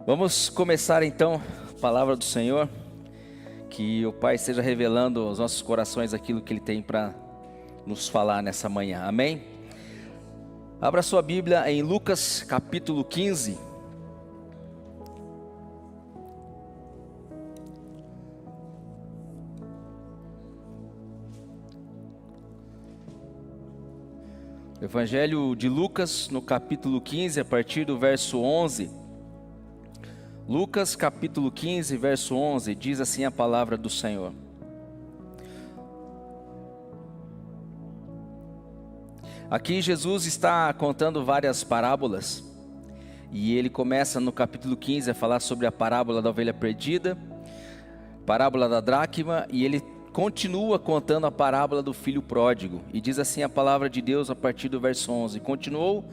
Vamos começar então a palavra do Senhor, que o Pai esteja revelando aos nossos corações aquilo que Ele tem para nos falar nessa manhã, amém? Abra sua Bíblia em Lucas capítulo 15. Evangelho de Lucas, no capítulo 15, a partir do verso 11. Lucas capítulo 15, verso 11, diz assim a palavra do Senhor. Aqui Jesus está contando várias parábolas, e ele começa no capítulo 15 a falar sobre a parábola da ovelha perdida, parábola da dracma, e ele continua contando a parábola do filho pródigo, e diz assim a palavra de Deus a partir do verso 11, continuou,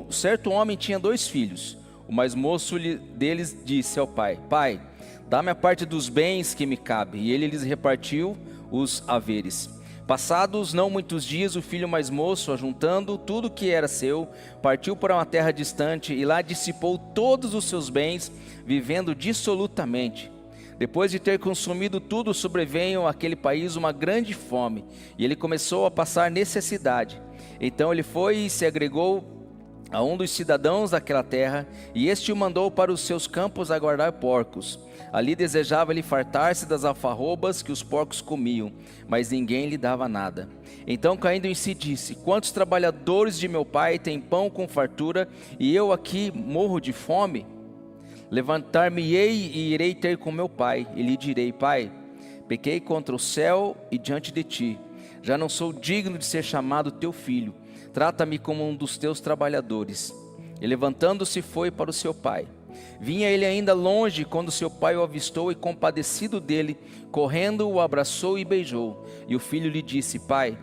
certo homem tinha 2 filhos, o mais moço deles disse ao pai, pai, dá-me a parte dos bens que me cabe, e ele lhes repartiu os haveres. Passados não muitos dias, o filho mais moço, ajuntando tudo que era seu, partiu para uma terra distante, e lá dissipou todos os seus bens, vivendo dissolutamente. Depois de ter consumido tudo, sobreveio àquele país uma grande fome, e ele começou a passar necessidade. Então ele foi e se agregou a um dos cidadãos daquela terra, e este o mandou para os seus campos a guardar porcos. Ali desejava ele fartar-se das alfarrobas que os porcos comiam, mas ninguém lhe dava nada. Então caindo em si disse, quantos trabalhadores de meu pai têm pão com fartura, e eu aqui morro de fome? Levantar-me-ei e irei ter com meu pai, e lhe direi, pai, pequei contra o céu e diante de ti, já não sou digno de ser chamado teu filho, trata-me como um dos teus trabalhadores. E levantando-se foi para o seu pai. Vinha ele ainda longe quando seu pai o avistou e compadecido dele, correndo o abraçou e beijou. E o filho lhe disse, pai,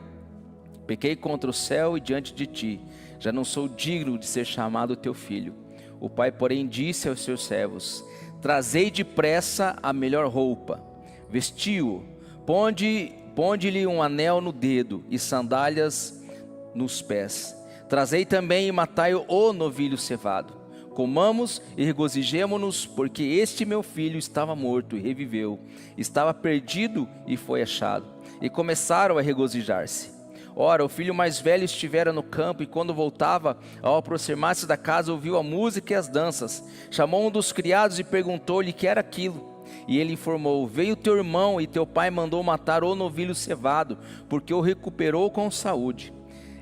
pequei contra o céu e diante de ti, já não sou digno de ser chamado teu filho. O pai, porém, disse aos seus servos, trazei depressa a melhor roupa, vestiu-o, ponde-lhe um anel no dedo e sandálias nos pés. Trazei também e matai o novilho cevado. Comamos e regozijemo-nos, porque este meu filho estava morto e reviveu, estava perdido e foi achado. E começaram a regozijar-se. Ora, o filho mais velho estivera no campo, e quando voltava, ao aproximar-se da casa, ouviu a música e as danças. Chamou um dos criados e perguntou-lhe que era aquilo. E ele informou, veio teu irmão, e teu pai mandou matar o novilho cevado, porque o recuperou com saúde.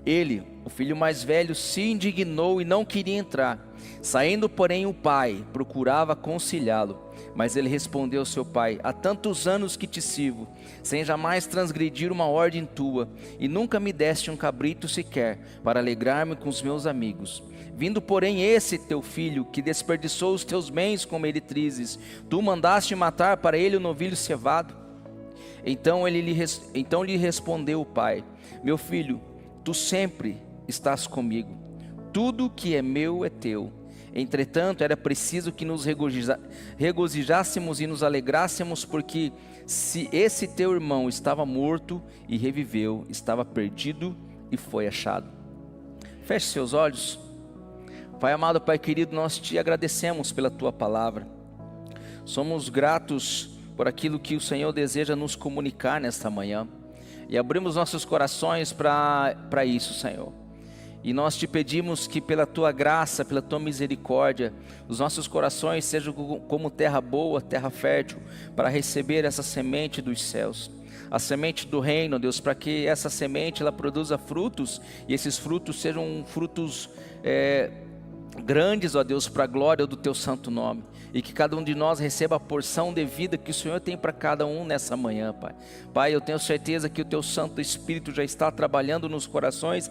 Ele, o filho mais velho, se indignou e não queria entrar. Saindo, porém, o pai procurava conciliá-lo. Mas ele respondeu ao seu pai, há tantos anos que te sirvo, sem jamais transgredir uma ordem tua, e nunca me deste um cabrito sequer, para alegrar-me com os meus amigos. Vindo, porém, esse teu filho, que desperdiçou os teus bens com meretrizes, tu mandaste matar para ele o novilho cevado? Então lhe respondeu o pai, meu filho, tu sempre estás comigo, tudo que é meu é teu. Entretanto, era preciso que nos regozijássemos e nos alegrássemos, porque se esse teu irmão estava morto e reviveu, estava perdido e foi achado. Feche seus olhos. Pai amado, Pai querido, nós te agradecemos pela tua palavra. Somos gratos por aquilo que o Senhor deseja nos comunicar nesta manhã. E abrimos nossos corações para isso, Senhor. E nós te pedimos que pela tua graça, pela tua misericórdia, os nossos corações sejam como terra boa, terra fértil, para receber essa semente dos céus. A semente do reino, Deus, para que essa semente ela produza frutos, e esses frutos sejam frutos grandes, ó Deus, para a glória do teu santo nome. E que cada um de nós receba a porção de vida que o Senhor tem para cada um nessa manhã, Pai. Pai, eu tenho certeza que o teu Santo Espírito já está trabalhando nos corações,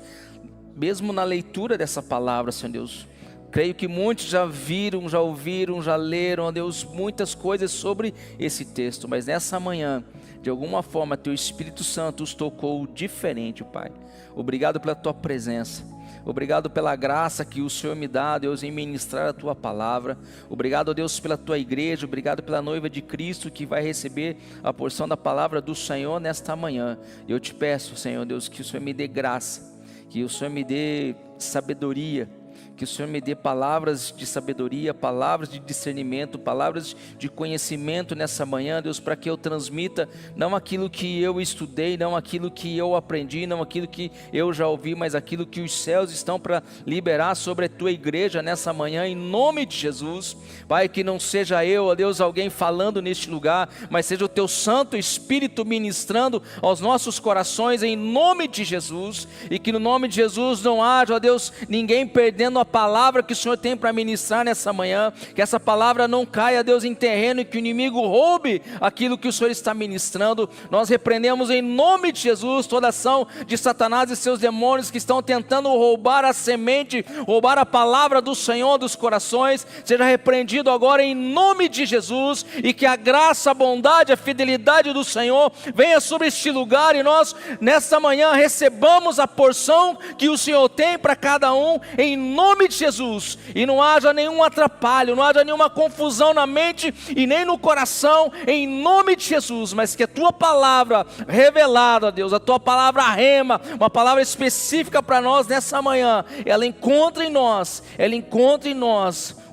mesmo na leitura dessa palavra, Senhor Deus. Creio que muitos já viram, já ouviram, já leram, ó Deus, muitas coisas sobre esse texto. Mas nessa manhã, de alguma forma, teu Espírito Santo os tocou diferente, Pai. Obrigado pela tua presença. Obrigado pela graça que o Senhor me dá, Deus, em ministrar a tua palavra. Obrigado, Deus, pela tua igreja. Obrigado pela noiva de Cristo que vai receber a porção da palavra do Senhor nesta manhã. Eu te peço, Senhor Deus, que o Senhor me dê graça, que o Senhor me dê sabedoria, Que o Senhor me dê palavras de sabedoria, palavras de discernimento, palavras de conhecimento nessa manhã, Deus, para que eu transmita não aquilo que eu estudei, não aquilo que eu aprendi, não aquilo que eu já ouvi, mas aquilo que os céus estão para liberar sobre a tua igreja nessa manhã, em nome de Jesus. Pai, que não seja eu, ó Deus, alguém falando neste lugar, mas seja o teu Santo Espírito ministrando aos nossos corações, em nome de Jesus, e que no nome de Jesus não haja, ó Deus, ninguém perdendo a palavra que o Senhor tem para ministrar nessa manhã, que essa palavra não caia, Deus, em terreno e que o inimigo roube aquilo que o Senhor está ministrando. Nós repreendemos em nome de Jesus toda ação de Satanás e seus demônios que estão tentando roubar a semente, roubar a palavra do Senhor dos corações. Seja repreendido agora em nome de Jesus, e que a graça, a bondade, a fidelidade do Senhor venha sobre este lugar, e nós nesta manhã recebamos a porção que o Senhor tem para cada um, em nome de Jesus, e não haja nenhum atrapalho, não haja nenhuma confusão na mente e nem no coração, em nome de Jesus, mas que a tua palavra revelada, Deus, a tua palavra rema, uma palavra específica para nós nessa manhã, ela encontre em nós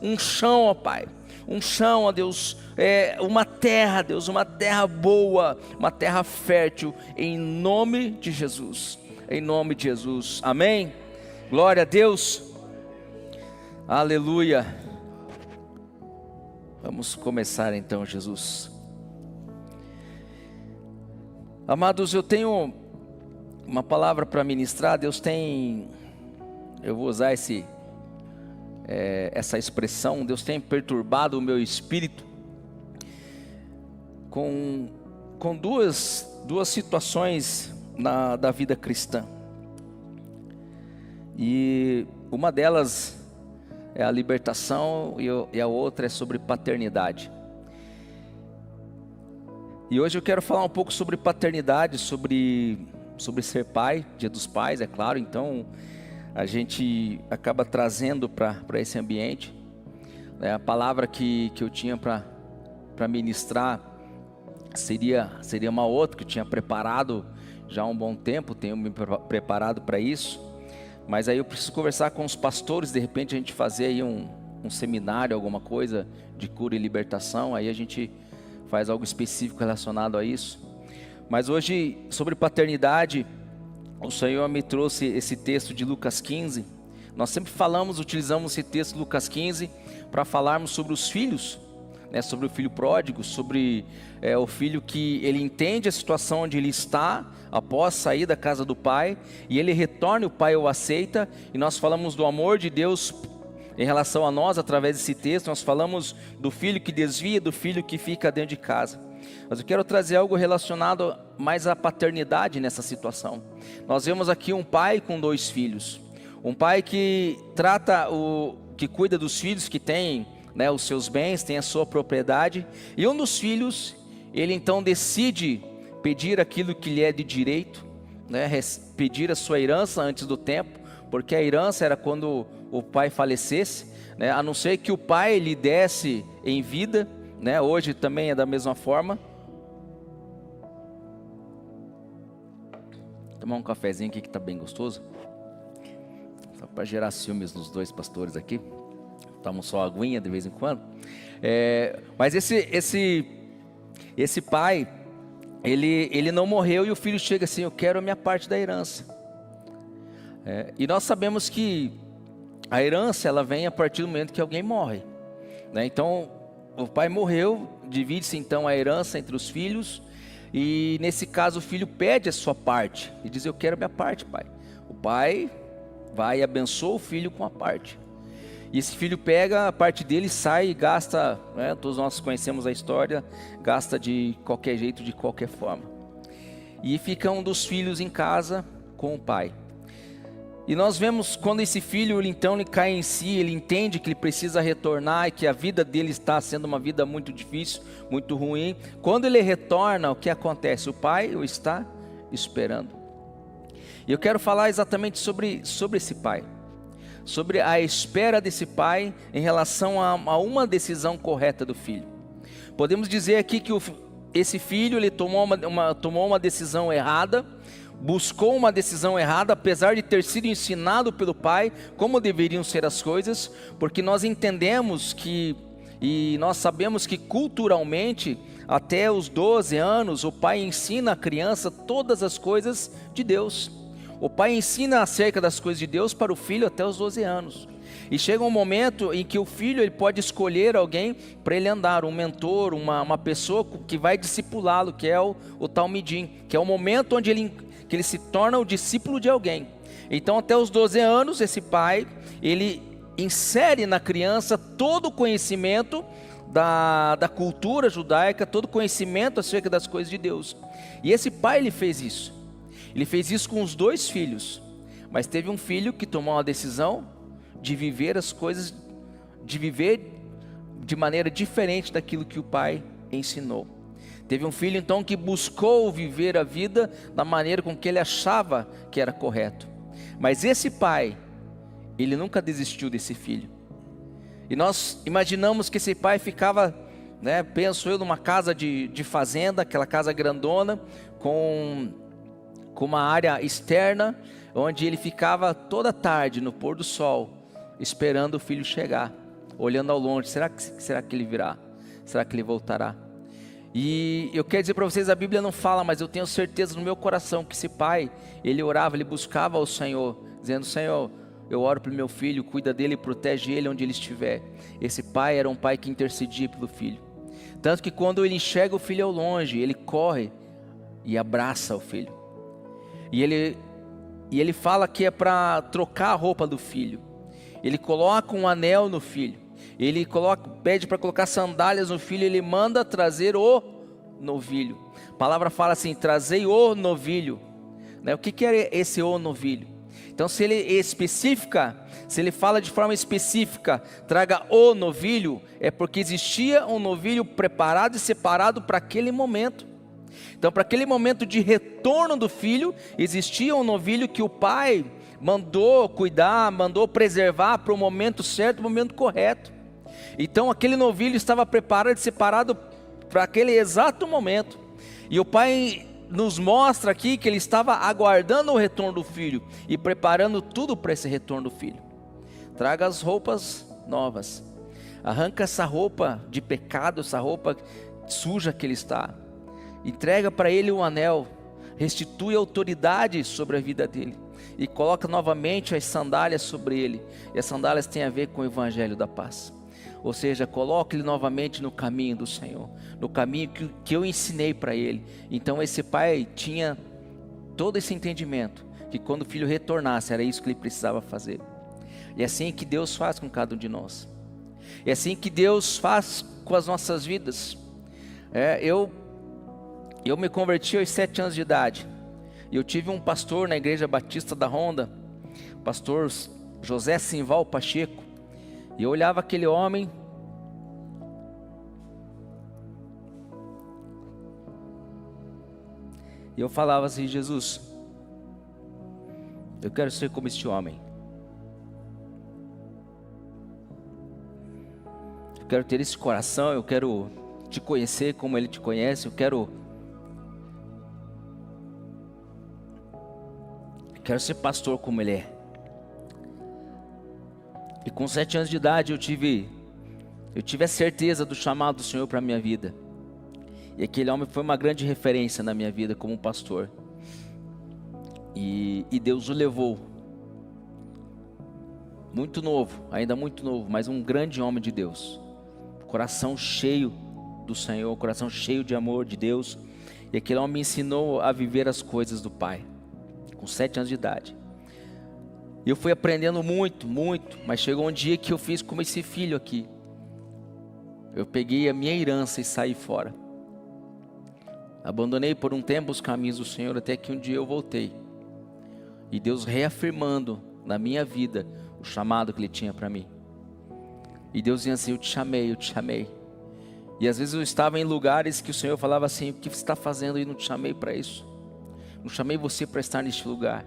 um chão, ó Pai, um chão, ó Deus, uma terra, Deus, uma terra boa, uma terra fértil, em nome de Jesus, amém? Glória a Deus. Aleluia. Vamos começar então, Jesus. Amados, eu tenho uma palavra para ministrar. Deus tem, eu vou usar essa expressão, Deus tem perturbado o meu espírito com duas situações da vida cristã. E uma delas é a libertação e a outra é sobre paternidade. E hoje eu quero falar um pouco sobre paternidade, sobre ser pai, Dia dos Pais, é claro. Então a gente acaba trazendo para esse ambiente, a palavra que eu tinha para ministrar seria uma outra, que eu tinha preparado já há um bom tempo, tenho me preparado para isso. Mas aí eu preciso conversar com os pastores, de repente a gente fazer aí um seminário, alguma coisa de cura e libertação, aí a gente faz algo específico relacionado a isso. Mas hoje, sobre paternidade, o Senhor me trouxe esse texto de Lucas 15. Nós sempre utilizamos esse texto de Lucas 15 para falarmos sobre os filhos, sobre o filho pródigo, sobre o filho que ele entende a situação onde ele está, após sair da casa do pai, e ele retorna, o pai o aceita, e nós falamos do amor de Deus em relação a nós, através desse texto. Nós falamos do filho que desvia, do filho que fica dentro de casa. Mas eu quero trazer algo relacionado mais à paternidade nessa situação. Nós vemos aqui um pai com 2 filhos, um pai que que cuida dos filhos, que tem os seus bens, tem a sua propriedade, e um dos filhos, ele então decide pedir aquilo que lhe é de direito, pedir a sua herança antes do tempo, porque a herança era quando o pai falecesse, a não ser que o pai lhe desse em vida, hoje também é da mesma forma. Vou tomar um cafezinho aqui que está bem gostoso, só para gerar ciúmes nos 2 pastores aqui. Tomamos só aguinha de vez em quando. Mas esse pai, ele não morreu, e o filho chega assim: eu quero a minha parte da herança. E nós sabemos que a herança, ela vem a partir do momento que alguém morre, Então o pai morreu, divide-se então a herança entre os filhos, e nesse caso o filho pede a sua parte e diz: eu quero a minha parte, pai. O pai vai e abençoa o filho com a parte. E esse filho pega a parte dele, sai e gasta, todos nós conhecemos a história, gasta de qualquer jeito, de qualquer forma. E fica um dos filhos em casa com o pai. E nós vemos quando esse filho, ele cai em si, ele entende que ele precisa retornar e que a vida dele está sendo uma vida muito difícil, muito ruim. Quando ele retorna, o que acontece? O pai o está esperando. E eu quero falar exatamente sobre esse pai, sobre a espera desse pai em relação a uma decisão correta do filho. Podemos dizer aqui que esse filho, ele tomou uma decisão errada, buscou uma decisão errada, apesar de ter sido ensinado pelo pai como deveriam ser as coisas, porque nós entendemos que, e nós sabemos que culturalmente, até os 12 anos, o pai ensina a criança todas as coisas de Deus. O pai ensina acerca das coisas de Deus para o filho até os 12 anos. E chega um momento em que o filho ele pode escolher alguém para ele andar, um mentor, uma pessoa que vai discipulá-lo, que é o talmidim, que é o momento onde que ele se torna o discípulo de alguém. Então até os 12 anos esse pai, ele insere na criança todo o conhecimento da cultura judaica, todo o conhecimento acerca das coisas de Deus. E esse pai ele fez isso com os 2 filhos, mas teve um filho que tomou uma decisão de viver as coisas, de viver de maneira diferente daquilo que o pai ensinou. Teve um filho então que buscou viver a vida da maneira com que ele achava que era correto. Mas esse pai, ele nunca desistiu desse filho. E nós imaginamos que esse pai ficava, penso eu, numa casa de fazenda, aquela casa grandona, com uma área externa, onde ele ficava toda tarde no pôr do sol, esperando o filho chegar, olhando ao longe, será que ele virá? Será que ele voltará? E eu quero dizer para vocês, a Bíblia não fala, mas eu tenho certeza no meu coração que esse pai, ele orava, ele buscava ao Senhor, dizendo: Senhor, eu oro pelo meu filho, cuida dele, protege ele onde ele estiver. Esse pai era um pai que intercedia pelo filho, tanto que quando ele enxerga o filho ao longe, ele corre e abraça o filho, e ele fala que é para trocar a roupa do filho. Ele coloca um anel no filho, ele pede para colocar sandálias no filho, ele manda trazer o novilho. A palavra fala assim: trazei o novilho, O que é esse o novilho? Então se ele fala de forma específica, traga o novilho, é porque existia um novilho preparado e separado para aquele momento. Então para aquele momento de retorno do filho, existia um novilho que o pai mandou cuidar, mandou preservar para o momento certo, o momento correto. Então aquele novilho estava preparado e separado para aquele exato momento. E o pai nos mostra aqui que ele estava aguardando o retorno do filho e preparando tudo para esse retorno do filho. Traga as roupas novas, arranca essa roupa de pecado, essa roupa suja que ele está, entrega para ele um anel, restitui a autoridade sobre a vida dele e coloca novamente as sandálias sobre ele. E as sandálias têm a ver com o evangelho da paz. Ou seja, coloque ele novamente no caminho do Senhor, no caminho que eu ensinei para ele. Então esse pai tinha todo esse entendimento, que quando o filho retornasse, era isso que ele precisava fazer. E é assim que Deus faz com cada um de nós. É assim que Deus faz com as nossas vidas. Eu me converti aos 7 anos de idade. E eu tive um pastor na igreja batista da Ronda, pastor José Simval Pacheco. E eu olhava aquele homem, e eu falava assim: Jesus, eu quero ser como este homem. Eu quero ter esse coração, eu quero te conhecer como ele te conhece, eu quero ser pastor como ele é. E com 7 anos de idade eu tive a certeza do chamado do Senhor para a minha vida. E aquele homem foi uma grande referência na minha vida como pastor. E Deus o levou. Muito novo, ainda muito novo, mas um grande homem de Deus. Coração cheio do Senhor, coração cheio de amor de Deus. E aquele homem me ensinou a viver as coisas do Pai. Com 7 anos de idade. Eu fui aprendendo muito, mas chegou um dia que eu fiz como esse filho aqui. Eu peguei a minha herança e saí fora. Abandonei por um tempo os caminhos do Senhor, até que um dia eu voltei. E Deus reafirmando na minha vida o chamado que Ele tinha para mim. E Deus dizia assim: eu te chamei. E às vezes eu estava em lugares que o Senhor falava assim: o que você está fazendo e não te chamei para isso? Não chamei você para estar neste lugar.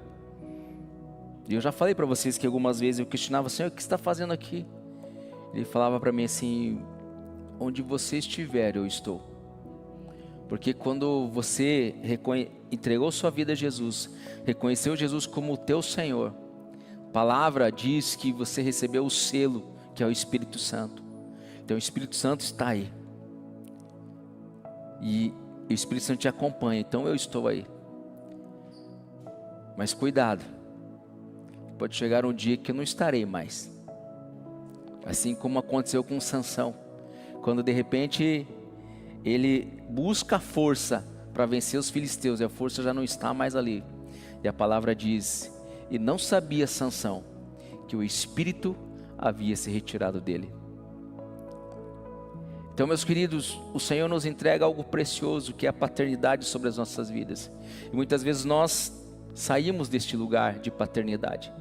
E eu já falei para vocês que algumas vezes eu questionava: Senhor, o que você está fazendo aqui? Ele falava para mim assim: onde você estiver, eu estou. Porque quando você entregou sua vida a Jesus, reconheceu Jesus como o teu Senhor, a palavra diz que você recebeu o selo, que é o Espírito Santo. Então o Espírito Santo está aí. E o Espírito Santo te acompanha, então eu estou aí. Mas cuidado, pode chegar um dia que eu não estarei mais. Assim como aconteceu com Sansão, quando de repente ele busca a força para vencer os filisteus, e a força já não está mais ali. E a palavra diz: e não sabia Sansão que o Espírito havia se retirado dele. Então, meus queridos, o Senhor nos entrega algo precioso, que é a paternidade sobre as nossas vidas. E muitas vezes nós saímos deste lugar de paternidade,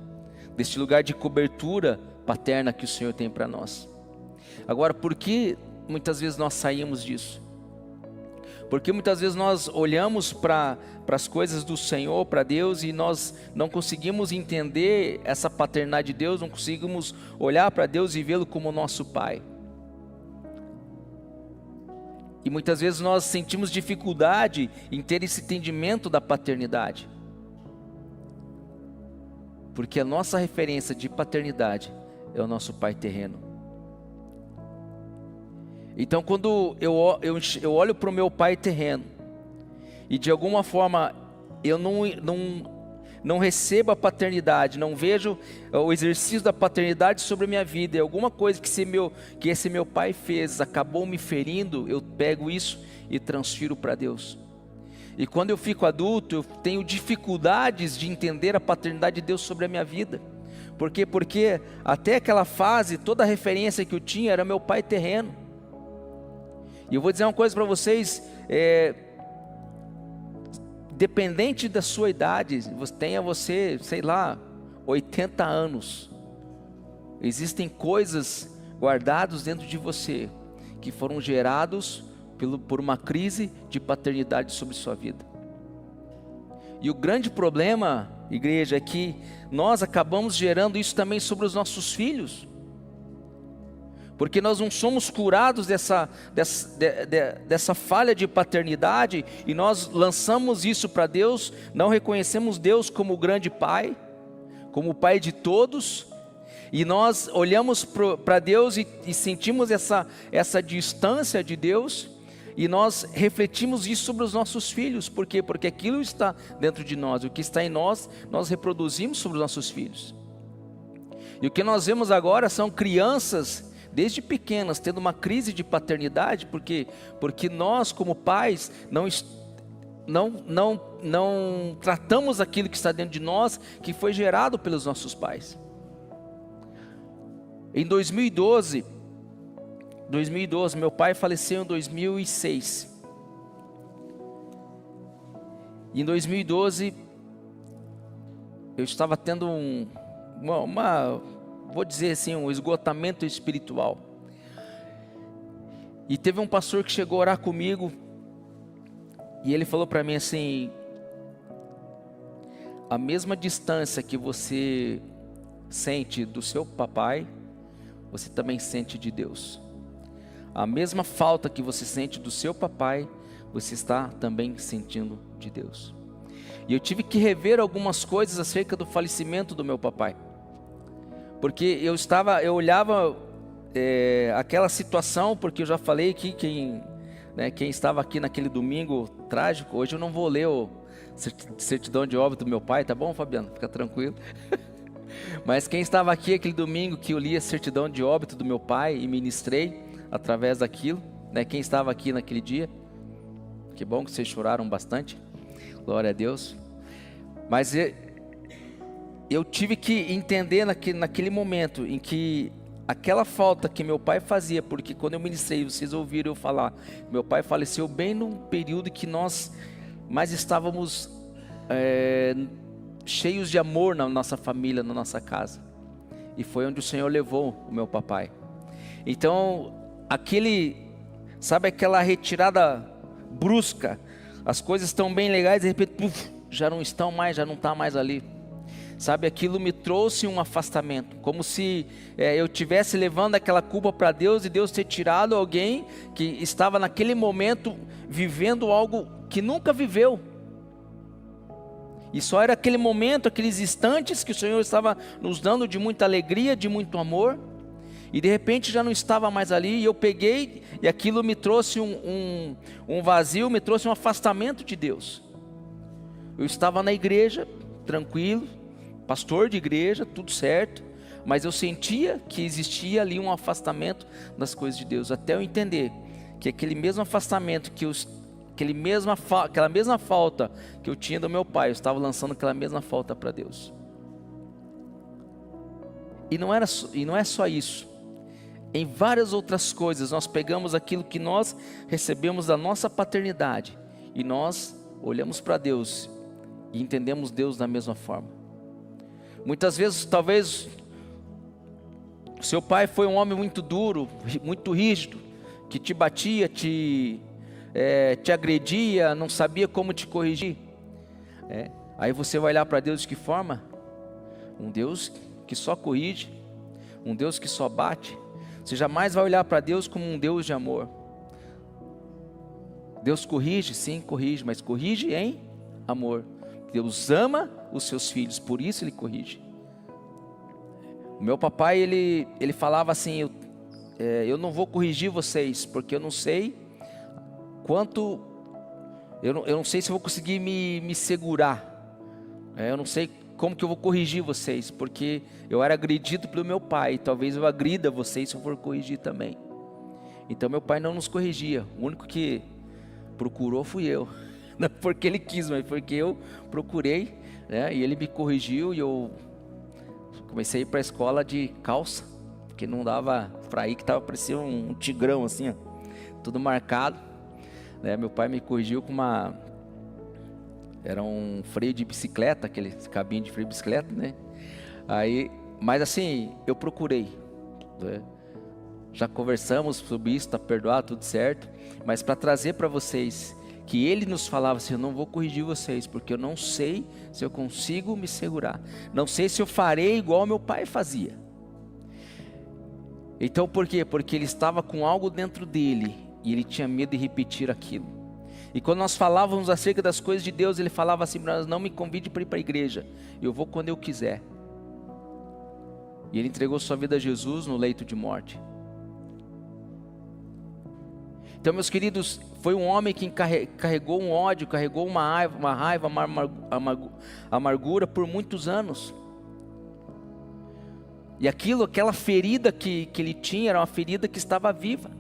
deste lugar de cobertura paterna que o Senhor tem para nós. Agora, por que muitas vezes nós saímos disso? Porque muitas vezes nós olhamos para as coisas do Senhor, para Deus, e nós não conseguimos entender essa paternidade de Deus, não conseguimos olhar para Deus e vê-lo como nosso Pai. E muitas vezes nós sentimos dificuldade em ter esse entendimento da paternidade. Porque a nossa referência de paternidade é o nosso pai terreno. Então, quando eu olho para o meu pai terreno, e de alguma forma eu não recebo a paternidade, não vejo o exercício da paternidade sobre a minha vida, e alguma coisa que esse meu pai fez acabou me ferindo, eu pego isso e transfiro para Deus. E quando eu fico adulto, eu tenho dificuldades de entender a paternidade de Deus sobre a minha vida. Por quê? Porque até aquela fase, toda a referência que eu tinha era meu pai terreno. E eu vou dizer uma coisa para vocês, dependente da sua idade, tenha você, sei lá, 80 anos, existem coisas guardadas dentro de você, que foram gerados por uma crise de paternidade sobre sua vida. E o grande problema, igreja, é que nós acabamos gerando isso também sobre os nossos filhos, porque nós não somos curados dessa falha de paternidade, e nós lançamos isso para Deus, não reconhecemos Deus como o grande Pai, como o Pai de todos, e nós olhamos para Deus e sentimos essa distância de Deus, e nós refletimos isso sobre os nossos filhos. Por quê? Porque aquilo está dentro de nós, o que está em nós, nós reproduzimos sobre os nossos filhos. E o que nós vemos agora são crianças, desde pequenas, tendo uma crise de paternidade, porque nós como pais não tratamos aquilo que está dentro de nós, que foi gerado pelos nossos pais. Em 2012, meu pai faleceu em 2006. Em 2012, eu estava tendo vou dizer assim, um esgotamento espiritual. E teve um pastor que chegou a orar comigo, e ele falou para mim assim: a mesma distância que você sente do seu papai, você também sente de Deus. A mesma falta que você sente do seu papai, você está também sentindo de Deus. E eu tive que rever algumas coisas acerca do falecimento do meu papai, porque eu olhava aquela situação, porque eu já falei que quem estava aqui naquele domingo trágico, hoje eu não vou ler o certidão de óbito do meu pai, tá bom, Fabiano? Fica tranquilo. Mas quem estava aqui aquele domingo que eu li a certidão de óbito do meu pai e ministrei através daquilo, quem estava aqui naquele dia, que bom que vocês choraram bastante, glória a Deus. Mas eu tive que entender naquele momento em que aquela falta que meu pai fazia, porque quando eu ministrei, vocês ouviram eu falar, meu pai faleceu bem num período que nós mais estávamos cheios de amor na nossa família, na nossa casa, e foi onde o Senhor levou o meu papai. Então, aquela retirada brusca, as coisas estão bem legais, de repente, já não está mais ali. sabe, aquilo me trouxe um afastamento, como se eu estivesse levando aquela culpa para Deus e Deus ter tirado alguém que estava naquele momento vivendo algo que nunca viveu. E só era aquele momento, aqueles instantes que o Senhor estava nos dando de muita alegria, de muito amor, e de repente já não estava mais ali, e eu peguei, e aquilo me trouxe um vazio, me trouxe um afastamento de Deus. Eu estava na igreja, tranquilo, pastor de igreja, tudo certo, mas eu sentia que existia ali um afastamento das coisas de Deus, até eu entender que aquele mesmo afastamento, aquela mesma falta que eu tinha do meu pai, eu estava lançando aquela mesma falta para Deus. E não é só isso. Em várias outras coisas, nós pegamos aquilo que nós recebemos da nossa paternidade e nós olhamos para Deus e entendemos Deus da mesma forma. Muitas vezes, talvez, seu pai foi um homem muito duro, muito rígido, que te batia, te agredia, não sabia como te corrigir. Aí você vai olhar para Deus de que forma? Um Deus que só corrige, um Deus que só bate. Você jamais vai olhar para Deus como um Deus de amor. Deus corrige, sim, corrige, mas corrige em amor. Deus ama os seus filhos, por isso Ele corrige. O meu papai, ele falava assim, eu não vou corrigir vocês, porque eu não sei quanto, eu não sei se eu vou conseguir me segurar. Eu não sei como que eu vou corrigir vocês, porque eu era agredido pelo meu pai, talvez eu agrida vocês se eu for corrigir também. Então meu pai não nos corrigia, o único que procurou fui eu, não porque ele quis, mas porque eu procurei, e ele me corrigiu, e eu comecei a ir para a escola de calça, porque não dava para ir, que estava parecendo um tigrão assim, tudo marcado, meu pai me corrigiu com era um freio de bicicleta, aquele cabinho de freio de bicicleta, mas assim, eu procurei, já conversamos sobre isso, está perdoado, tudo certo, mas para trazer para vocês, que ele nos falava assim, eu não vou corrigir vocês, porque eu não sei se eu consigo me segurar, não sei se eu farei igual meu pai fazia. Então por quê? Porque ele estava com algo dentro dele, e ele tinha medo de repetir aquilo. E quando nós falávamos acerca das coisas de Deus, ele falava assim para nós, não me convide para ir para a igreja, eu vou quando eu quiser. E ele entregou sua vida a Jesus no leito de morte. Então, meus queridos, foi um homem que carregou um ódio, carregou uma raiva, uma amargura por muitos anos. E aquela ferida que ele tinha, era uma ferida que estava viva,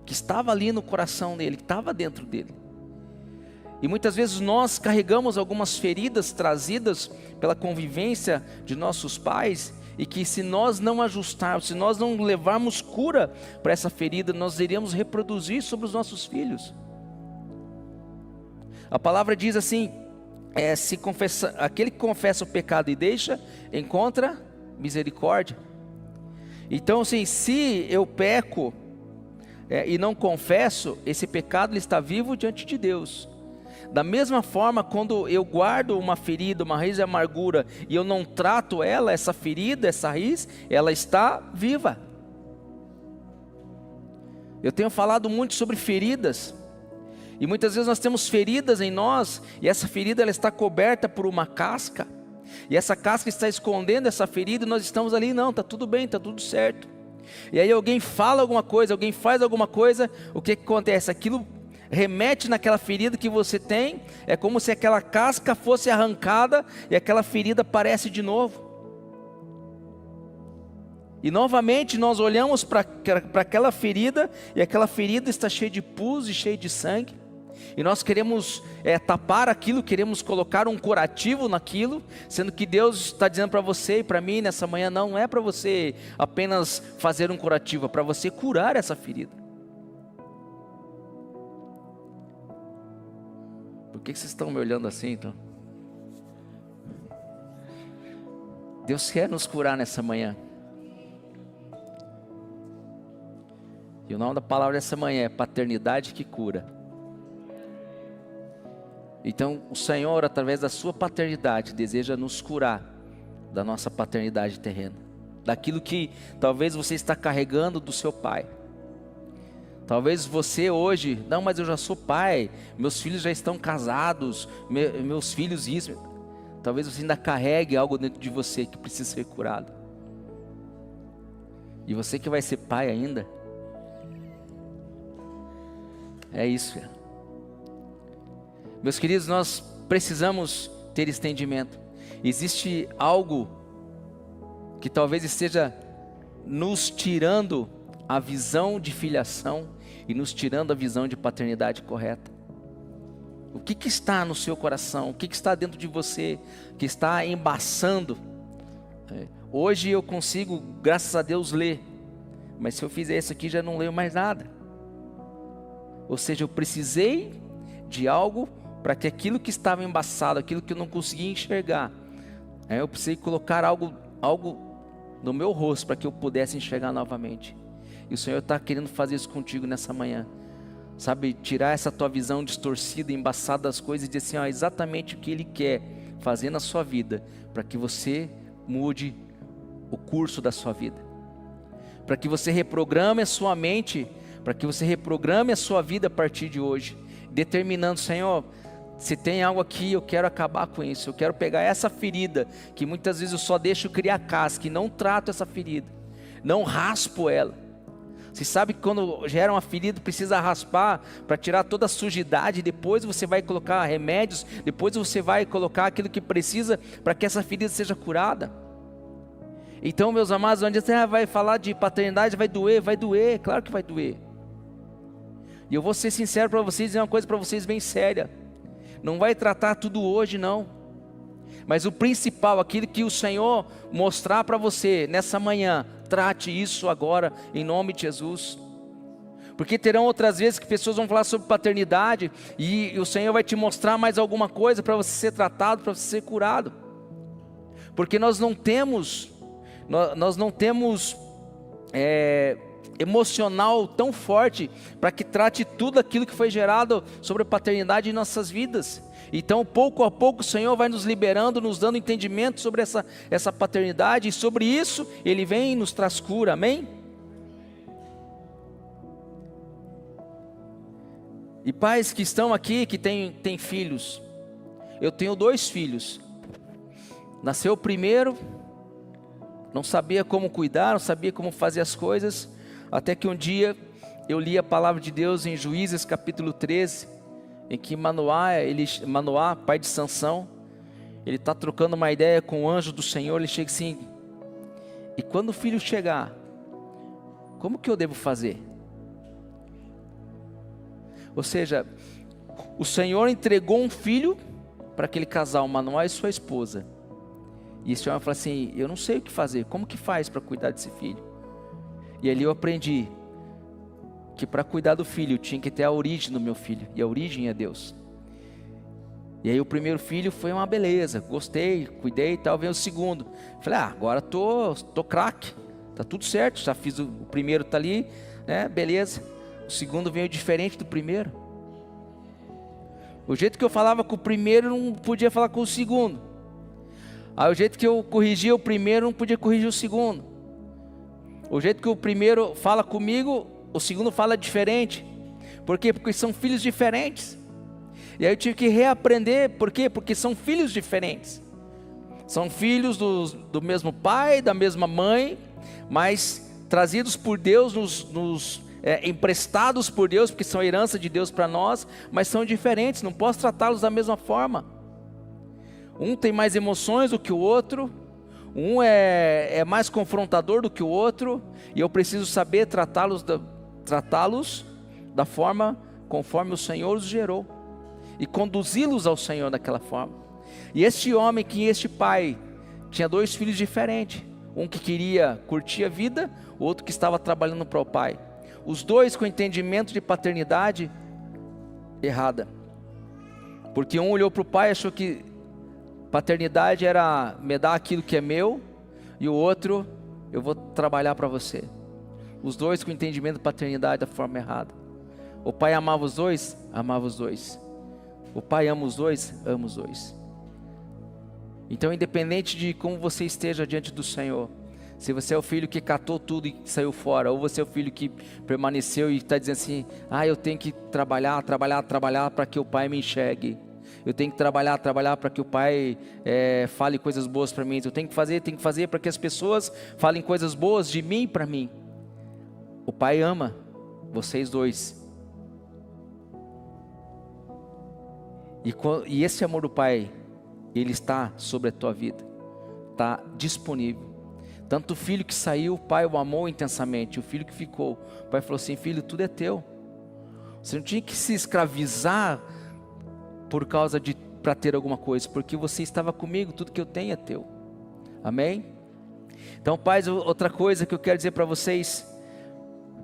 que estava ali no coração dele, que estava dentro dele. E muitas vezes nós carregamos algumas feridas trazidas pela convivência de nossos pais, e que se nós não ajustarmos, se nós não levarmos cura para essa ferida, nós iremos reproduzir sobre os nossos filhos. A palavra diz assim, aquele que confessa o pecado e deixa, encontra misericórdia. Então assim, se eu peco e não confesso, esse pecado ele está vivo diante de Deus. Da mesma forma, quando eu guardo uma ferida, uma raiz de amargura, e eu não trato ela, essa ferida, essa raiz, ela está viva. Eu tenho falado muito sobre feridas, e muitas vezes nós temos feridas em nós, e essa ferida ela está coberta por uma casca, e essa casca está escondendo essa ferida, e nós estamos ali, não, está tudo bem, está tudo certo. E aí alguém fala alguma coisa, alguém faz alguma coisa, o que acontece? Aquilo remete naquela ferida que você tem, é como se aquela casca fosse arrancada e aquela ferida aparece de novo. E novamente nós olhamos para aquela ferida, e aquela ferida está cheia de pus e cheia de sangue. E nós queremos tapar aquilo, queremos colocar um curativo naquilo, sendo que Deus está dizendo para você e para mim nessa manhã, não é para você apenas fazer um curativo, é para você curar essa ferida. Por que vocês estão me olhando assim então? Deus quer nos curar nessa manhã. E o nome da palavra dessa manhã é paternidade que cura. Então o Senhor, através da sua paternidade, deseja nos curar da nossa paternidade terrena, daquilo que talvez você está carregando do seu pai. Talvez você hoje, não, mas eu já sou pai, meus filhos já estão casados, meus filhos isso. Talvez você ainda carregue algo dentro de você que precisa ser curado. E você que vai ser pai ainda, é isso. Meus queridos, nós precisamos ter entendimento. Existe algo que talvez esteja nos tirando a visão de filiação e nos tirando a visão de paternidade correta. O que está no seu coração? O que está dentro de você que está embaçando? Hoje eu consigo, graças a Deus, ler, mas se eu fizer isso aqui já não leio mais nada. Ou seja, eu precisei de algo para que aquilo que estava embaçado, aquilo que eu não conseguia enxergar, eu precisei colocar algo no meu rosto para que eu pudesse enxergar novamente. E o Senhor está querendo fazer isso contigo nessa manhã. Sabe, tirar essa tua visão distorcida, embaçada das coisas e dizer assim, exatamente o que Ele quer fazer na sua vida, para que você mude o curso da sua vida. Para que você reprograme a sua mente, para que você reprograme a sua vida a partir de hoje. Determinando, Senhor, se tem algo aqui, eu quero acabar com isso. Eu quero pegar essa ferida, que muitas vezes eu só deixo criar casca, e não trato essa ferida, não raspo ela. Você sabe que quando gera uma ferida, precisa raspar para tirar toda a sujidade, depois você vai colocar remédios, depois você vai colocar aquilo que precisa para que essa ferida seja curada. Então, meus amados, onde você vai falar de paternidade, vai doer, claro que vai doer. E eu vou ser sincero para vocês, dizer uma coisa para vocês bem séria, não vai tratar tudo hoje não, mas o principal, aquilo que o Senhor mostrar para você nessa manhã, trate isso agora, em nome de Jesus. Porque terão outras vezes que pessoas vão falar sobre paternidade, e o Senhor vai te mostrar mais alguma coisa para você ser tratado, para você ser curado. Porque nós não temos emocional tão forte para que trate tudo aquilo que foi gerado sobre a paternidade em nossas vidas. Então, pouco a pouco, o Senhor vai nos liberando, nos dando entendimento sobre essa paternidade, e sobre isso, Ele vem e nos traz cura, amém? E pais que estão aqui, que têm filhos, eu tenho 2 filhos, nasceu o primeiro, não sabia como cuidar, não sabia como fazer as coisas, até que um dia, eu li a palavra de Deus em Juízes capítulo 13, em que Manoá, pai de Sansão, ele está trocando uma ideia com o anjo do Senhor. Ele chega assim, e quando o filho chegar, como que eu devo fazer? Ou seja, o Senhor entregou um filho para aquele casal, Manoá e sua esposa, e esse homem fala assim, eu não sei o que fazer, como que faz para cuidar desse filho? E ali eu aprendi que para cuidar do filho, tinha que ter a origem do meu filho, e a origem é Deus. E aí o primeiro filho foi uma beleza, gostei, cuidei e tal. Veio o segundo, falei, agora tô craque, tá tudo certo, já fiz o primeiro, tá ali, né, beleza. O segundo veio diferente do primeiro. O jeito que eu falava com o primeiro, não podia falar com o segundo. Aí o jeito que eu corrigia o primeiro, não podia corrigir o segundo. O jeito que o primeiro fala comigo, o segundo fala diferente. Por quê? Porque são filhos diferentes. E aí eu tive que reaprender. Por quê? Porque são filhos diferentes. São filhos do mesmo pai, da mesma mãe, mas trazidos por Deus, emprestados por Deus, porque são a herança de Deus para nós, mas são diferentes, não posso tratá-los da mesma forma. Um tem mais emoções do que o outro, um é mais confrontador do que o outro, e eu preciso saber tratá-los da forma conforme o Senhor os gerou, e conduzi-los ao Senhor daquela forma. E este homem, este pai, tinha 2 filhos diferentes, um que queria curtir a vida, o outro que estava trabalhando para o pai, os 2 com entendimento de paternidade errada, porque um olhou para o pai e achou que paternidade era me dar aquilo que é meu, e o outro, eu vou trabalhar para você. Os 2 com entendimento de paternidade da forma errada. O pai amava os 2? Amava os 2. O Pai ama os dois? Ama os dois. Então, independente de como você esteja diante do Senhor, se você é o filho que catou tudo e saiu fora, ou você é o filho que permaneceu e está dizendo assim, eu tenho que trabalhar para que o Pai me enxergue. Eu tenho que trabalhar para que o Pai fale coisas boas para mim. Eu tenho que fazer para que as pessoas falem coisas boas de mim para mim. O Pai ama vocês dois. E esse amor do Pai, ele está sobre a tua vida, está disponível. Tanto o filho que saiu, o Pai o amou intensamente. O filho que ficou, o Pai falou assim, filho, tudo é teu. Você não tinha que se escravizar por causa para ter alguma coisa, porque você estava comigo, tudo que eu tenho é teu. Amém? Então, pais, outra coisa que eu quero dizer para vocês,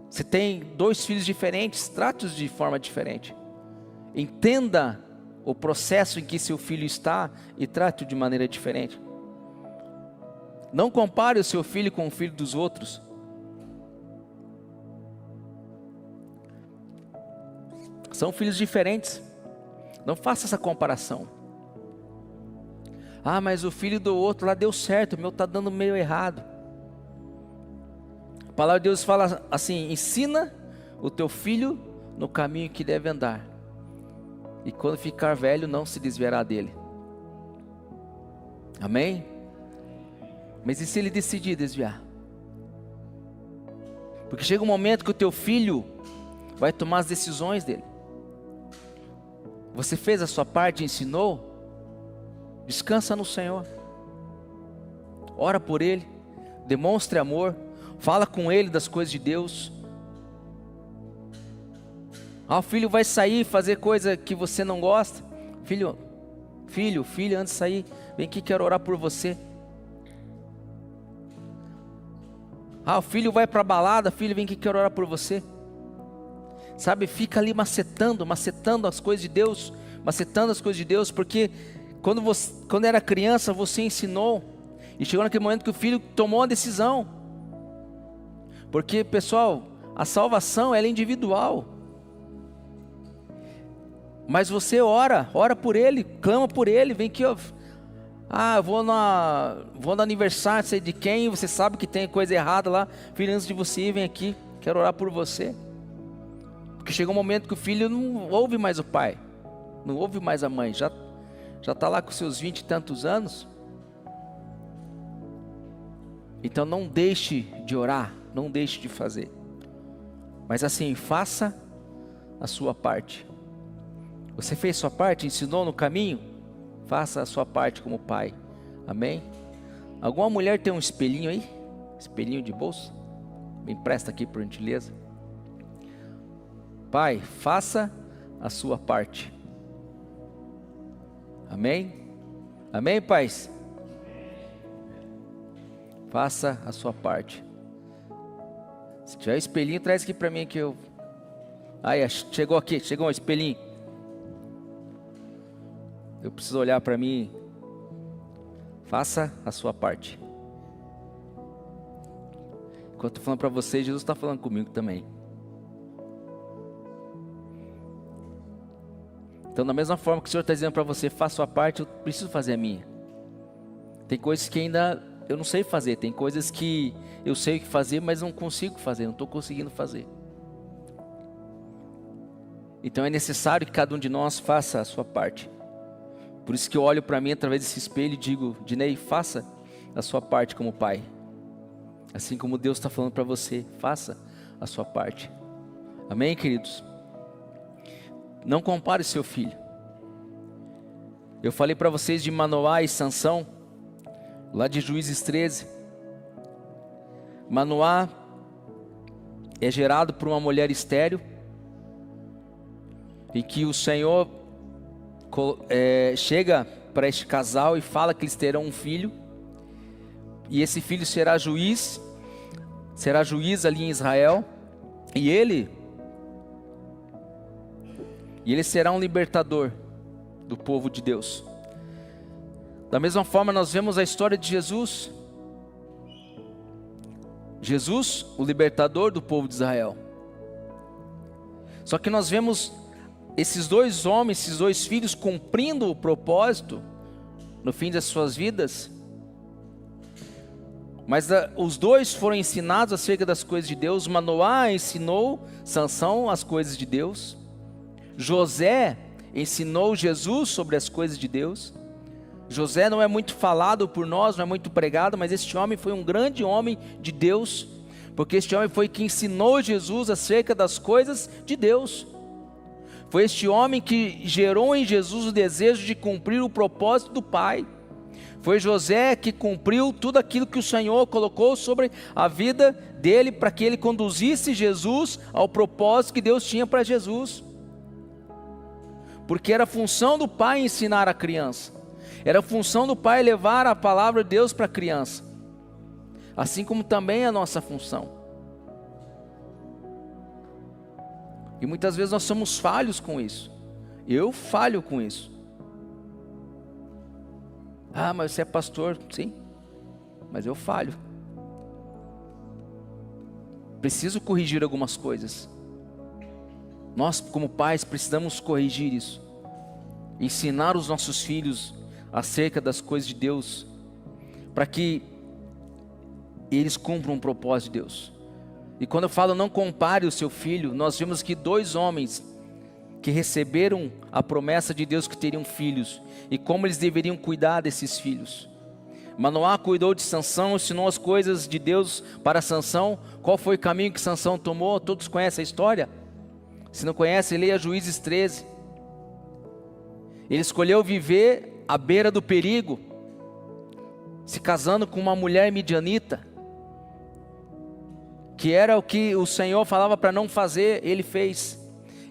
você tem 2 filhos diferentes, trate-os de forma diferente. Entenda o processo em que seu filho está e trate-o de maneira diferente. Não compare o seu filho com o filho dos outros. São filhos diferentes. Não faça essa comparação. Mas o filho do outro lá deu certo, o meu está dando meio errado. A palavra de Deus fala assim, ensina o teu filho no caminho que deve andar. E quando ficar velho, não se desviará dele. Amém? Mas e se ele decidir desviar? Porque chega um momento que o teu filho vai tomar as decisões dele. Você fez a sua parte, ensinou? Descansa no Senhor. Ora por ele, demonstre amor, fala com ele das coisas de Deus. O filho vai sair fazer coisa que você não gosta. Filho, antes de sair, vem aqui, quero orar por você. O filho vai para a balada, filho, vem aqui, quero orar por você. Sabe, fica ali macetando as coisas de Deus, porque quando era criança, você ensinou, e chegou naquele momento que o filho tomou a decisão. Porque, pessoal, a salvação ela é individual. Mas você ora por ele, clama por ele, vem aqui, vou no aniversário, sei de quem, você sabe que tem coisa errada lá, filho, antes de você ir, vem aqui, quero orar por você. Porque chegou um momento que o filho não ouve mais o pai, não ouve mais a mãe, já está lá com seus 20 e tantos anos. Então não deixe de orar, não deixe de fazer. Mas assim, faça a sua parte. Você fez sua parte, ensinou no caminho? Faça a sua parte como pai. Amém? Alguma mulher tem um espelhinho aí? Espelhinho de bolso? Me empresta aqui por gentileza. Pai, faça a sua parte. Amém? Amém, pais? Faça a sua parte. Se tiver espelhinho, traz aqui para mim que eu... chegou um espelhinho. Eu preciso olhar para mim. Faça a sua parte. Enquanto eu estou falando para vocês, Jesus está falando comigo também. Então, da mesma forma que o Senhor está dizendo para você, faça a sua parte, eu preciso fazer a minha. Tem coisas que ainda eu não sei fazer. Tem coisas que eu sei o que fazer, mas não consigo fazer, não estou conseguindo fazer. Então é necessário que cada um de nós faça a sua parte. Por isso que eu olho para mim através desse espelho e digo, Dinei, faça a sua parte como pai. Assim como Deus está falando para você, faça a sua parte. Amém, queridos? Não compare o seu filho. Eu falei para vocês de Manoá e Sansão, lá de Juízes 13. Manoá é gerado por uma mulher estéril, em que o Senhor chega para este casal e fala que eles terão um filho, e esse filho será juiz ali em Israel, e ele será um libertador do povo de Deus. Da mesma forma nós vemos a história de Jesus, o libertador do povo de Israel. Só que nós vemos esses dois homens, esses dois filhos, cumprindo o propósito no fim das suas vidas, mas os dois foram ensinados acerca das coisas de Deus. Manoá ensinou Sansão as coisas de Deus. José ensinou Jesus sobre as coisas de Deus. José não é muito falado por nós, não é muito pregado, mas este homem foi um grande homem de Deus, porque este homem foi que ensinou Jesus acerca das coisas de Deus. Foi este homem que gerou em Jesus o desejo de cumprir o propósito do Pai. Foi José que cumpriu tudo aquilo que o Senhor colocou sobre a vida dele, para que ele conduzisse Jesus ao propósito que Deus tinha para Jesus. Porque era função do pai ensinar a criança, era função do pai levar a palavra de Deus para a criança, assim como também é a nossa função. E muitas vezes nós somos falhos com isso. Eu falho com isso. Ah, mas você é pastor. Sim, mas eu falho. Preciso corrigir algumas coisas. Nós, como pais, precisamos corrigir isso. Ensinar os nossos filhos acerca das coisas de Deus, para que eles cumpram o propósito de Deus. E quando eu falo não compare o seu filho, nós vimos que dois homens que receberam a promessa de Deus que teriam filhos, e como eles deveriam cuidar desses filhos. Manoá cuidou de Sansão, ensinou as coisas de Deus para Sansão. Qual foi o caminho que Sansão tomou? Todos conhecem a história? Se não conhece, leia Juízes 13. Ele escolheu viver à beira do perigo, se casando com uma mulher midianita, que era o que o Senhor falava para não fazer, ele fez.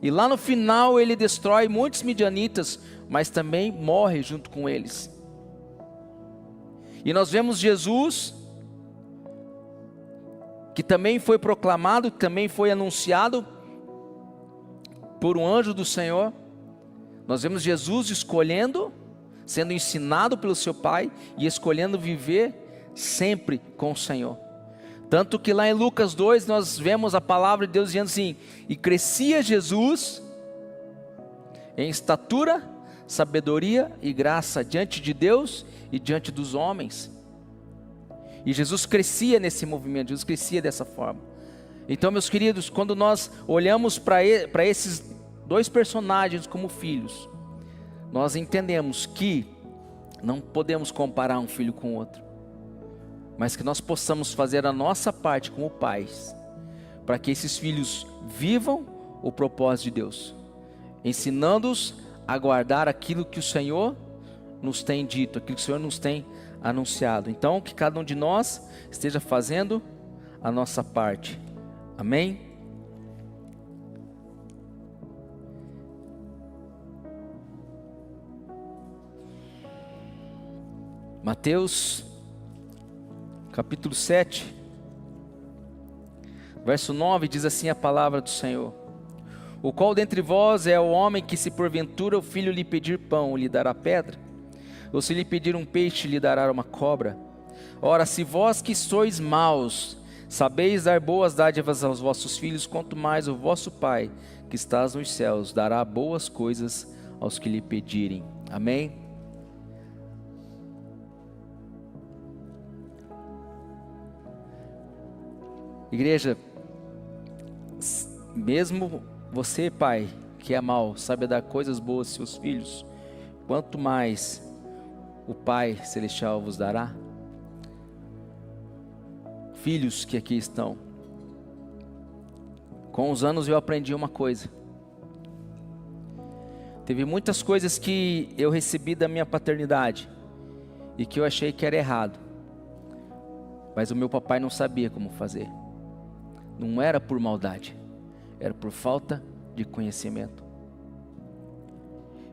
E lá no final ele destrói muitos midianitas, mas também morre junto com eles. E nós vemos Jesus, que também foi proclamado, que também foi anunciado por um anjo do Senhor. Nós vemos Jesus escolhendo, sendo ensinado pelo seu Pai, e escolhendo viver sempre com o Senhor. Tanto que lá em Lucas 2 nós vemos a palavra de Deus dizendo assim: e crescia Jesus em estatura, sabedoria e graça diante de Deus e diante dos homens. E Jesus crescia nesse movimento, Jesus crescia dessa forma. Então, meus queridos, quando nós olhamos para esses dois personagens como filhos, nós entendemos que não podemos comparar um filho com o outro, mas que nós possamos fazer a nossa parte como pais, para que esses filhos vivam o propósito de Deus, ensinando-os a guardar aquilo que o Senhor nos tem dito, aquilo que o Senhor nos tem anunciado. Então, que cada um de nós esteja fazendo a nossa parte. Amém? Mateus capítulo 7, verso 9, diz assim a palavra do Senhor: o qual dentre vós é o homem que, se porventura o filho lhe pedir pão, lhe dará pedra? Ou se lhe pedir um peixe, lhe dará uma cobra? Ora, se vós que sois maus, sabeis dar boas dádivas aos vossos filhos, quanto mais o vosso Pai, que estás nos céus, dará boas coisas aos que lhe pedirem. Amém? Igreja, mesmo você, pai, que é mau, sabe dar coisas boas aos seus filhos, quanto mais o Pai Celestial vos dará. Filhos que aqui estão, com os anos eu aprendi uma coisa. Teve muitas coisas que eu recebi da minha paternidade e que eu achei que era errado, mas o meu papai não sabia como fazer. Não era por maldade, era por falta de conhecimento.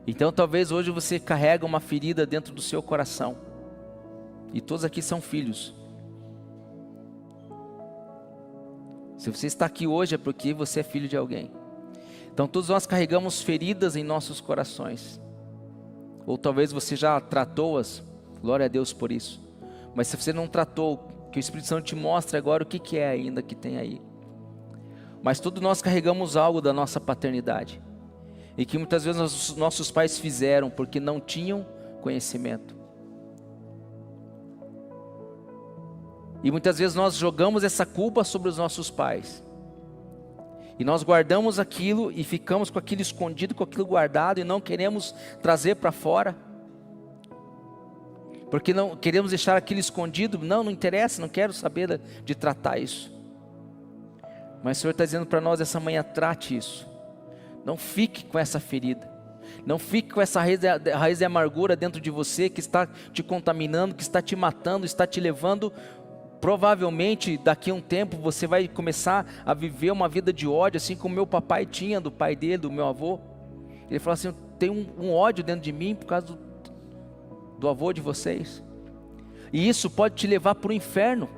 Então talvez hoje você carrega uma ferida dentro do seu coração, e todos aqui são filhos. Se você está aqui hoje é porque você é filho de alguém. Então todos nós carregamos feridas em nossos corações, ou talvez você já tratou-as, glória a Deus por isso. Mas se você não tratou, que o Espírito Santo te mostre agora o que é ainda que tem aí. Mas todos nós carregamos algo da nossa paternidade. e que muitas vezes nossos pais fizeram porque não tinham conhecimento. E muitas vezes nós jogamos essa culpa sobre os nossos pais. E nós guardamos aquilo e ficamos com aquilo escondido, com aquilo guardado, e não queremos trazer para fora. Porque não queremos deixar aquilo escondido. Não interessa, não quero saber de tratar isso. Mas o Senhor está dizendo para nós essa manhã: trate isso. Não fique com essa ferida. Não fique com essa raiz de amargura dentro de você, que está te contaminando, que está te matando, está te levando. Provavelmente daqui a um tempo você vai começar a viver uma vida de ódio, assim como meu papai tinha, do pai dele, do meu avô. Ele falou assim: eu tenho um ódio dentro de mim por causa do avô de vocês. E isso pode te levar para o inferno.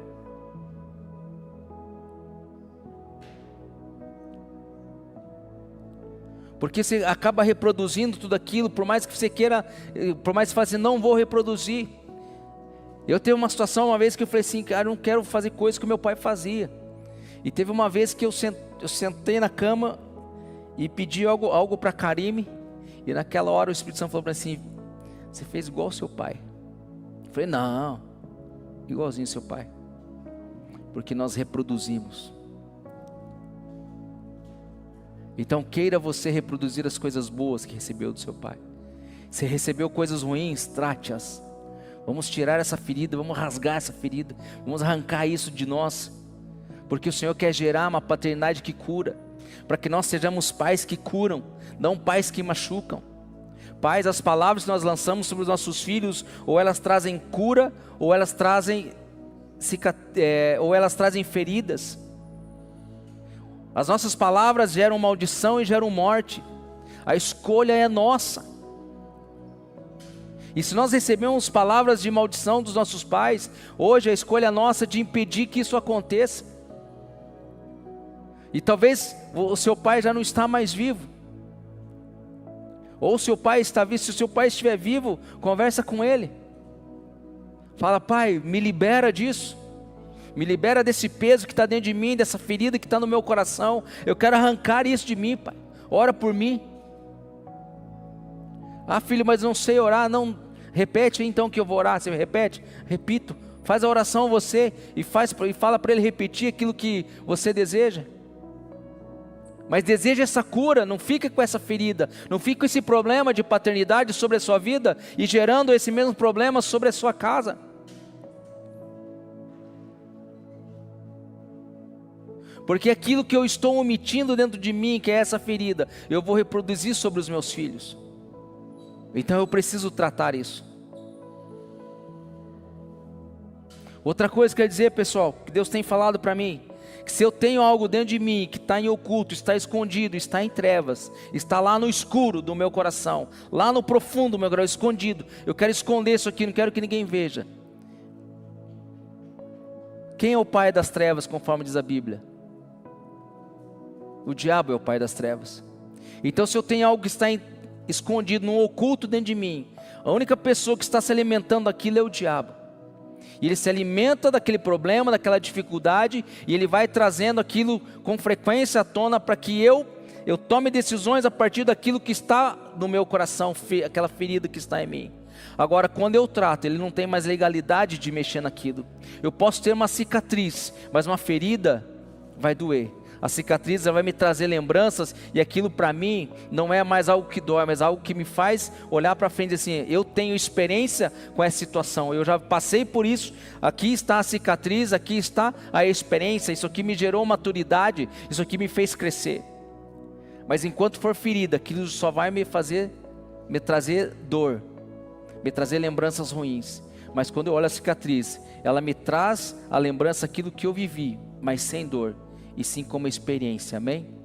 Porque você acaba reproduzindo tudo aquilo, por mais que você queira, por mais que você fale assim: não vou reproduzir. Eu teve uma situação uma vez que eu falei assim: cara, eu não quero fazer coisas que o meu pai fazia. E teve uma vez que eu sentei na cama e pedi algo para Karime, e naquela hora o Espírito Santo falou para mim assim: você fez igual ao seu pai. Eu falei: não, igualzinho ao seu pai. Porque nós reproduzimos. Então queira você reproduzir as coisas boas que recebeu do seu pai. Se recebeu coisas ruins, trate-as. Vamos tirar essa ferida, vamos rasgar essa ferida, vamos arrancar isso de nós, porque o Senhor quer gerar uma paternidade que cura, para que nós sejamos pais que curam, não pais que machucam. Pais, as palavras que nós lançamos sobre os nossos filhos, ou elas trazem cura, ou elas trazem feridas. As nossas palavras geram maldição e geram morte. A escolha é nossa. E se nós recebemos palavras de maldição dos nossos pais, hoje a escolha é nossa de impedir que isso aconteça. E talvez o seu pai já não está mais vivo. Ou o seu pai está vivo. Se o seu pai estiver vivo, conversa com ele. Fala: pai, me libera disso. Me libera desse peso que está dentro de mim, dessa ferida que está no meu coração. Eu quero arrancar isso de mim, pai. Ora por mim. Ah, filho, mas não sei orar. Não, repete então que eu vou orar. Você repete? Repito. Faz a oração você e fala para ele repetir aquilo que você deseja. Mas deseja essa cura, não fica com essa ferida, não fica com esse problema de paternidade sobre a sua vida e gerando esse mesmo problema sobre a sua casa. Porque aquilo que eu estou omitindo dentro de mim, que é essa ferida, eu vou reproduzir sobre os meus filhos. Então eu preciso tratar isso. Outra coisa que eu quero dizer, pessoal, que Deus tem falado para mim, que se eu tenho algo dentro de mim que está em oculto, está escondido, está em trevas, está lá no escuro do meu coração, lá no profundo do meu coração, escondido, eu quero esconder isso aqui, não quero que ninguém veja. Quem é o pai das trevas, conforme diz a Bíblia? O diabo é o pai das trevas. Então se eu tenho algo que está escondido, no oculto dentro de mim, a única pessoa que está se alimentando daquilo é o diabo. E ele se alimenta daquele problema, daquela dificuldade, e ele vai trazendo aquilo com frequência à tona para que eu tome decisões a partir daquilo que está no meu coração, aquela ferida que está em mim. Agora, quando eu trato, ele não tem mais legalidade de mexer naquilo. Eu posso ter uma cicatriz, mas uma ferida vai doer. A cicatriz vai me trazer lembranças, e aquilo para mim não é mais algo que dói, mas algo que me faz olhar para frente assim: eu tenho experiência com essa situação, eu já passei por isso, aqui está a cicatriz, aqui está a experiência, isso aqui me gerou maturidade, isso aqui me fez crescer. Mas enquanto for ferida, aquilo só vai me trazer dor, me trazer lembranças ruins. Mas quando eu olho a cicatriz, ela me traz a lembrança daquilo que eu vivi, mas sem dor, e sim como experiência, amém?